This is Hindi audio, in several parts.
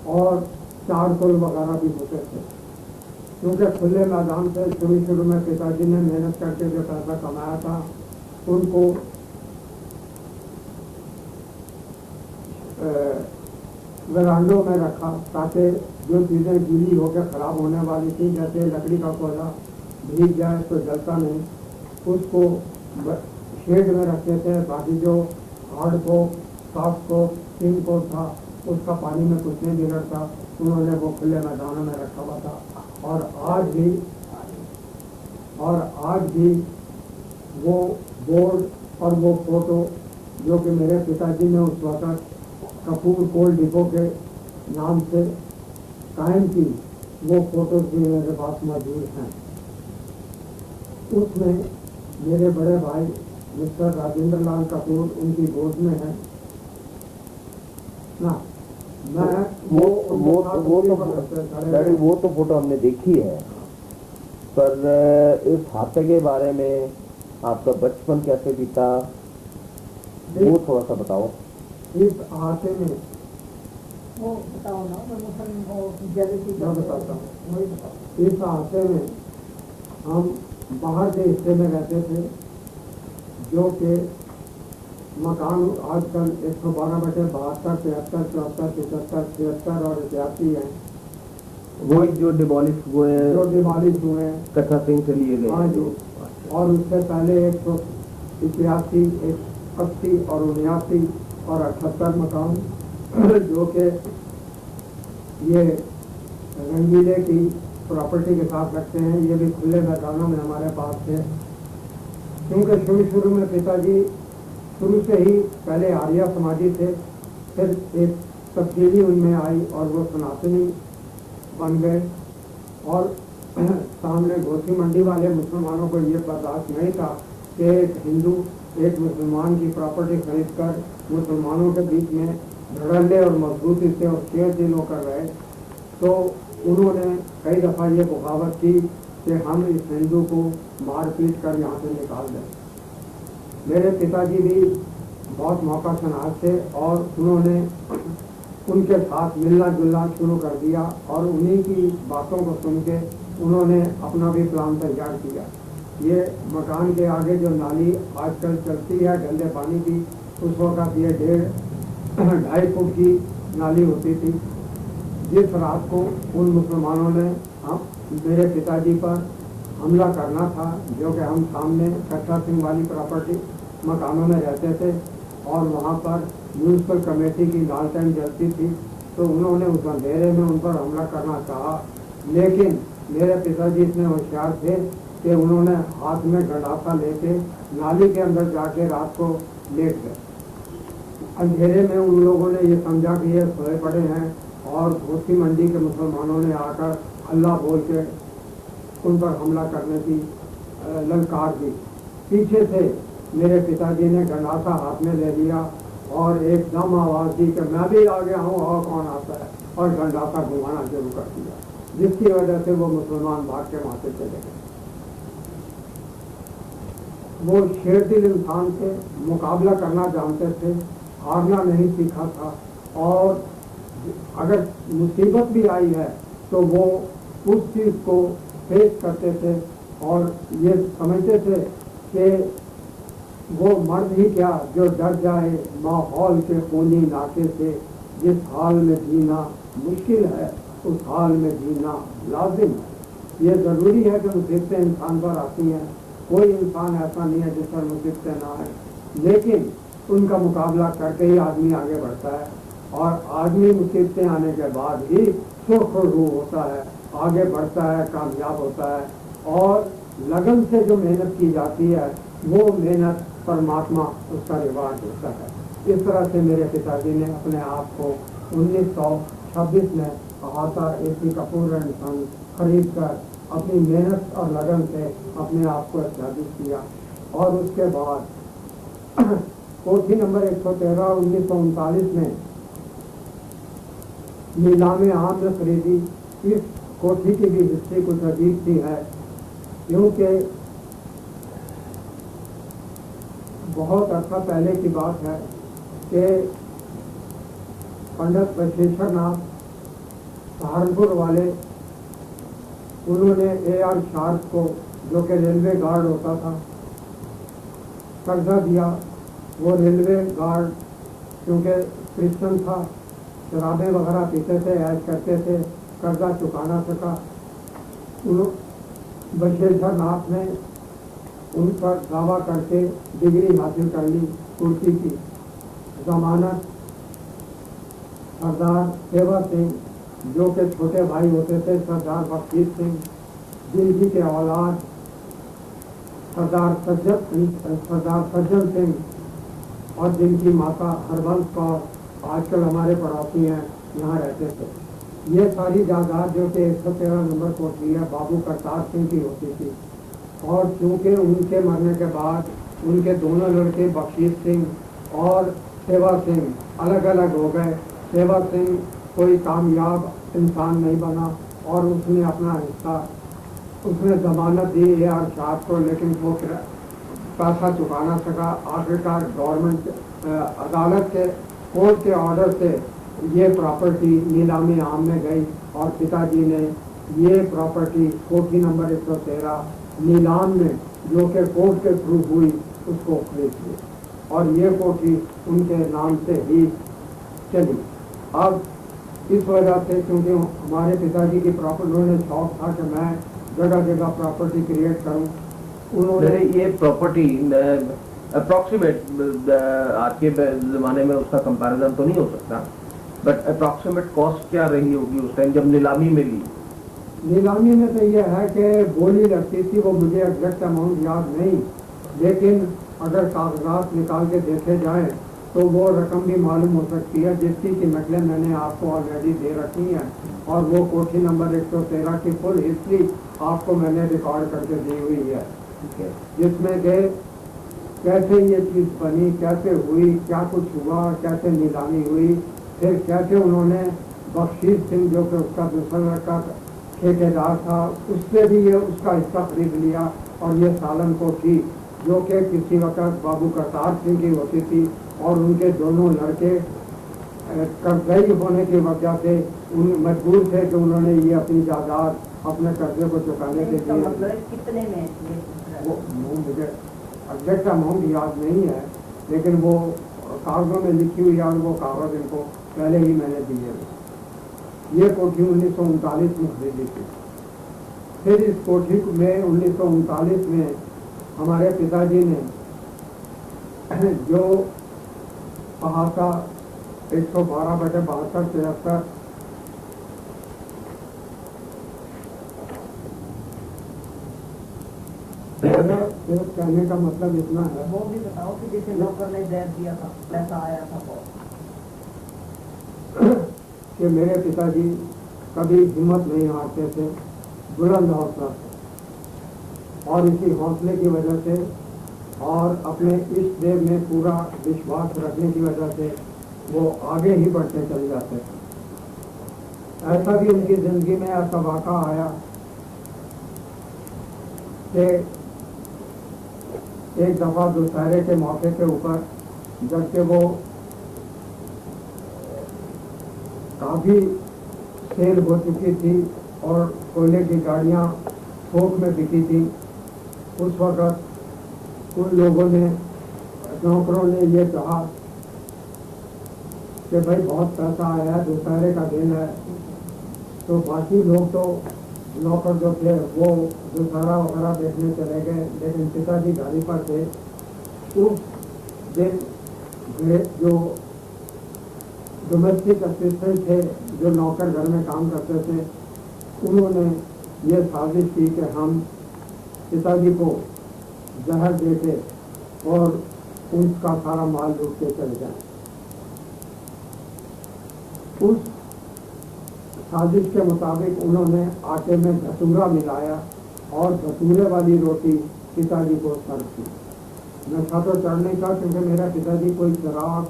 और चारकोल वगैरह भी होते थे। क्योंकि खुले मैदान से शुरू में पिताजी ने मेहनत करके जो पैसा कमाया था उनको वरांडों में रखा, ताकि जो चीज़ें गीली होकर ख़राब होने वाली थी, जैसे लकड़ी का कोयला भीग जाए तो जलता नहीं, उसको शेड में रखते थे। बाकी जो हार्ड को, सॉफ्ट को, स्टीम को था, उसका पानी में कुछ नहीं बिगड़ता, उन्होंने वो खुले मैदानों में रखा हुआ था। और आज भी वो बोर्ड और वो फोटो जो कि मेरे पिताजी ने उस वक्त कपूर कोल डिपो के नाम से कायम की, वो फोटो भी मेरे पास मौजूद हैं। उसमें मेरे बड़े भाई मिस्टर राजेंद्र लाल कपूर उनकी गोद में है ना। मैं वो तो फोटो हमने देखी है, पर इस हादसे के बारे में आपका बचपन कैसे बीता वो थोड़ा सा बताओ। इस हादसे में वो बताओ ना, मैं बताता हूँ। इस हादसे में हम बाहर के हिस्से में रहते थे, जो कि मकान आजकल 112/72, 73, 74, 75, 76 और 81 हैं। वो जो डिमोलिश हुए हैं कथा सिंह से लिए गए। हाँ जी। और उससे पहले 181, 180 और 79 और 78 मकान जो कि ये रंगीले की प्रॉपर्टी के साथ रखते हैं, ये भी खुले मैदानों में हमारे पास थे। क्योंकि शुरू में पिताजी शुरू से ही पहले आर्य समाजी थे, फिर एक तब्दीली उनमें आई और वो सनातनी बन गए। और सामने घोसी मंडी वाले मुसलमानों को ये बर्दाश्त नहीं था कि एक हिंदू एक मुसलमान की प्रॉपर्टी खरीद कर मुसलमानों के बीच में धड़ल्ले और मजबूती से और शेर दिल होकर रहे। तो उन्होंने कई दफ़ा ये बगावत की कि हम इस हिंदू को मार पीट कर यहाँ से निकाल दें। मेरे पिताजी भी बहुत मौका शनास थे और उन्होंने उनके साथ मिलना जुलना शुरू कर दिया और उन्हीं की बातों को सुन के उन्होंने अपना भी प्लान तैयार किया। ये मकान के आगे जो नाली आजकल चलती है गंदे पानी की, उस वक्त ये 1.5-2.5 फुट की नाली होती थी। जिस रात को उन मुसलमानों ने मेरे पिताजी पर हमला करना था, जो कि हम सामने कट्टा सिंह वाली प्रॉपर्टी मकानों में रहते थे और वहाँ पर म्यूनसिपल कमेटी की लालटेन जलती थी, तो उन्होंने उस अंधेरे में उन पर हमला करना चाहा। लेकिन मेरे पिताजी इतने होशियार थे कि उन्होंने हाथ में गंडासा लेके नाली के अंदर जाके रात को लेट गए। अंधेरे में उन लोगों ने ये समझा कि ये सोए पड़े हैं और घोसी मंडी के मुसलमानों ने आकर अल्लाह बोल के उन पर हमला करने की ललकार दी। पीछे से मेरे पिताजी ने गंडासा हाथ में ले लिया और एकदम आवाज़ दी कि मैं भी आ गया हूँ और कौन आता है, और गंडासा घुमाना शुरू कर दिया, जिसकी वजह से वो मुसलमान भाग के वहाँ से चले गए। वो शेरदिल इंसान थे, मुकाबला करना जानते थे, हारना नहीं सीखा था, और अगर मुसीबत भी आई है तो वो उस चीज़ को फेस करते थे और ये समझते थे कि वो मर्द ही क्या जो डर जाए माहौल के खूनी नाके से। जिस हाल में जीना मुश्किल है उस हाल में जीना लाजिम है। ये ज़रूरी है कि मुसीबतें इंसान पर आती हैं, कोई इंसान ऐसा नहीं है जिस पर मुसीबतें ना आए, लेकिन उनका मुकाबला करके ही आदमी आगे बढ़ता है। और आदमी मुसीबतें आने के बाद ही सुरखरू होता है, आगे बढ़ता है, कामयाब होता है। और लगन से जो मेहनत की जाती है वो मेहनत परमात्मा उसका रिवार्ड देता है। इस तरह से मेरे पिताजी ने अपने आप को 1926 में अहाता AC कपूर एंड सन खरीद कर अपनी मेहनत और लगन से अपने आप को एस्टैब्लिश किया। और उसके बाद कोठी नंबर 113 1939 में नीलामे आम में खरीदी। इस कोठी की भी हिस्ट्री कुछ अजीब सी है, क्योंकि बहुत अर्सा पहले की बात है कि पंडित बशेश्वर नाथ सहारनपुर वाले, उन्होंने AR शार्प को, जो कि रेलवे गार्ड होता था, कर्जा दिया। वो रेलवे गार्ड क्योंकि क्रिश्चियन था, शराबें वगैरह पीते थे, ऐश करते थे, कर्जा चुका ना सका। बशेश्वर नाथ ने उन पर दावा करके डिग्री हासिल कर ली तुर्की की। जमानत सरदार सेवा सिंह, जो के छोटे भाई होते थे सरदार बख्शीश सिंह, जिनकी के औलाद सरदार सज्जन सिंह और जिनकी माता हरबंस कौर आजकल हमारे पड़ोसी हैं, यहाँ रहते थे। ये सारी जायदाद जो कि 113 नंबर कोठी है, बाबू करतार सिंह की होती थी। और चूँकि उनके मरने के बाद उनके दोनों लड़के बख्शीश सिंह और सेवा सिंह अलग अलग हो गए। सेवा सिंह कोई कामयाब इंसान नहीं बना और उसने अपना हिस्सा, उसने जमानत दी AR शार्प को, लेकिन वो पैसा चुका ना सका। आखिरकार गवर्नमेंट अदालत के कोर्ट के ऑर्डर से ये प्रॉपर्टी नीलामी आम में गई और पिताजी ने ये प्रॉपर्टी कोठी नंबर 113 नीलाम में, जो कि कोर्ट के थ्रू हुई, उसको खरीद ली और ये कोठी उनके नाम से ही चली। अब इस वजह से, क्योंकि हमारे पिताजी की प्रॉपर्टी, उन्होंने शौक था कि मैं जगह जगह प्रॉपर्टी क्रिएट करूं। उन्होंने ये प्रॉपर्टी अप्रॉक्सीमेट, आज के ज़माने में उसका कंपैरिजन तो नहीं हो सकता, बट अप्रॉक्सीमेट कॉस्ट क्या रही होगी उस टाइम जब नीलामी में ली? नीलामी में तो यह है कि बोली लगती थी, वो मुझे एग्जैक्ट अमाउंट याद नहीं, लेकिन अगर कागजात निकाल के देखे जाएं तो वो रकम भी मालूम हो सकती है, जिसकी कीमतें मैंने आपको ऑलरेडी दे रखी हैं। और वो कोठी नंबर 113 की फुल हिस्ट्री आपको मैंने रिकॉर्ड करके दी हुई है, जिसमें के कैसे ये चीज़ बनी, कैसे हुई, क्या कुछ हुआ, कैसे नीलामी हुई, फिर कैसे उन्होंने बख्शीश सिंह, जो कि उसका दूसरा लड़का ठेकेदार था, उससे भी ये उसका हिस्सा खरीद लिया। और ये सालन कोठी, जो कि किसी वक्त बाबू करतार सिंह की होती थी, और उनके दोनों लड़के कर्जई होने की वजह से उन मजबूर थे कि उन्होंने ये अपनी जायदाद अपने कर्जे को चुकाने के लिए, कितने में वो मुझे एग्जैक्ट अमाउंट याद नहीं है, लेकिन वो कागजों में लिखी हुई है और वो कागज इनको पहले ही मैंने दिए। ये कोठी 1939 में खरीदी थी। फिर इस कोठी में 1939 में हमारे पिताजी ने जो अहाता 112/72-73 सिर्फ कहने का मतलब इतना है, वो भी बताओ कि जैसे नौकर ने जैब दिया था, पैसा आया था बहुत, कि मेरे पिताजी कभी हिम्मत नहीं हारते थे, बुलंद हौसला था। और इसी हौसले की वजह से और अपने इष्ट देव में पूरा विश्वास रखने की वजह से वो आगे ही बढ़ते चले जाते थे। ऐसा भी उनकी जिंदगी में ऐसा वाक़ा आया कि एक दफ़ा दशहरे के मौके के ऊपर, जबकि वो काफ़ी सेल हो चुकी थी और कोयले की गाड़ियाँ थोक में बिकी थी, उस वक़्त उन लोगों ने, नौकरों ने ये कहा कि भाई बहुत पैसा आया है, दशहरे का दिन है। तो बाकी लोग तो नौकर जो थे वो दशहरा वगैरह देखने चले गए, लेकिन पिताजी गाड़ी पर थे। उस दिन जो डोमेस्टिक असिस्टेंट थे, जो नौकर घर में काम करते थे, उन्होंने ये साजिश की कि हम पिताजी को जहर देते और उनका सारा माल लूट के चले जाएं। उस साजिश के मुताबिक उन्होंने आटे में धतूरा मिलाया और धतूरे वाली रोटी पिताजी को सर्व की। नशा तो चढ़ नहीं था, क्योंकि मेरा पिताजी कोई शराब,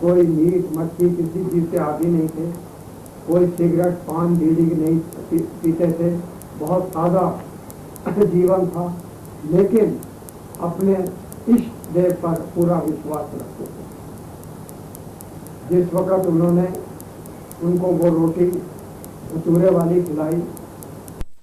कोई मीट मच्छी किसी चीज़ के आदी नहीं थे, कोई सिगरेट पान बीड़ी नहीं पीते थे, बहुत सादा जीवन था, लेकिन अपने इष्ट देव पर पूरा विश्वास रखते थे। जिस वक्त उन्होंने उनको वो रोटी चूरे वाली खिलाई